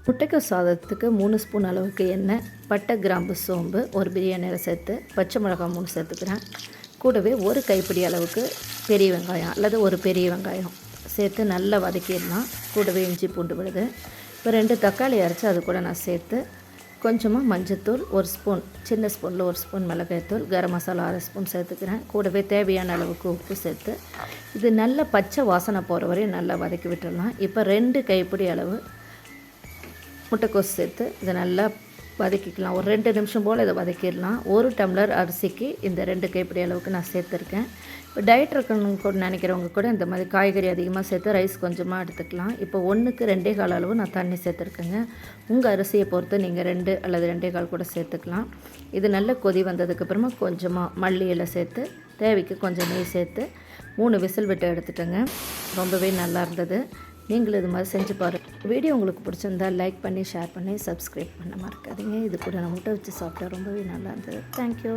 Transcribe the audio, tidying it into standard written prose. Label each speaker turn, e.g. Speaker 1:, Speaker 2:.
Speaker 1: முட்டைக்கோஸ் சாதத்துக்கு 3 ஸ்பூன் அளவுக்கு எண்ணெய், பட்டை, கிராம்பு, சோம்பு, ஒரு பிரியாணி இலை சேர்த்து பச்சை மிளகாய் 3 சேர்த்துக்கிறேன். கூடவே ஒரு கைப்பிடி அளவுக்கு பெரிய வெங்காயம் அல்லது ஒரு பெரிய வெங்காயம் சேர்த்து நல்லா வதக்கிடலாம். கூடவே இஞ்சி பூண்டு விழுது. இப்போ 2 தக்காளி அரைச்சி அது கூட நான் சேர்த்து கொஞ்சமாக மஞ்சத்தூள், 1 ஸ்பூன், சின்ன ஸ்பூனில் 1 ஸ்பூன் மிளகாய்த்தூள், கரம் மசாலா 1/2 ஸ்பூன் சேர்த்துக்கிறேன். கூடவே தேவையான அளவுக்கு உப்பு சேர்த்து இது நல்ல பச்சை வாசனை போகிற வரையும் நல்லா வதக்கி விட்டுடலாம். இப்போ 2 கைப்பிடி அளவு முட்டைக்கோஸ் சேர்த்து இதை நல்லா வதக்கிக்கலாம். ஒரு 2 நிமிஷம் போல் இதை வதக்கிடலாம். 1 டம்ளர் அரிசிக்கு இந்த 2 கைப்பிடி அளவுக்கு நான் சேர்த்துருக்கேன். இப்போ டயட் இருக்கணும்னு கூட நினைக்கிறவங்க கூட இந்த மாதிரி காய்கறி அதிகமாக சேர்த்து ரைஸ் கொஞ்சமாக எடுத்துக்கலாம். இப்போ 1க்கு 2.25 அளவு நான் தண்ணி சேர்த்துருக்கேங்க. உங்கள் அரிசியை பொறுத்து நீங்கள் 2 அல்லது 2.25 கூட சேர்த்துக்கலாம். இது நல்ல கொதி வந்ததுக்கப்புறமா கொஞ்சமாக மல்லி இலை சேர்த்து தேவைக்கு கொஞ்சம் நெய் சேர்த்து 3 விசில் விட்டு எடுத்துட்டேங்க. ரொம்பவே நல்லா இருந்தது. நீங்களும் இது மாதிரி செஞ்சு பாருங்கள். வீடியோ உங்களுக்கு பிடிச்சிருந்தால் லைக் பண்ணி, ஷேர் பண்ணி, சப்ஸ்கிரைப் பண்ண மறக்காதீங்க. இது கூட நான் முட்டை வச்சு சாப்பிட்டா ரொம்பவே நல்லா இருந்தது. தேங்க்யூ.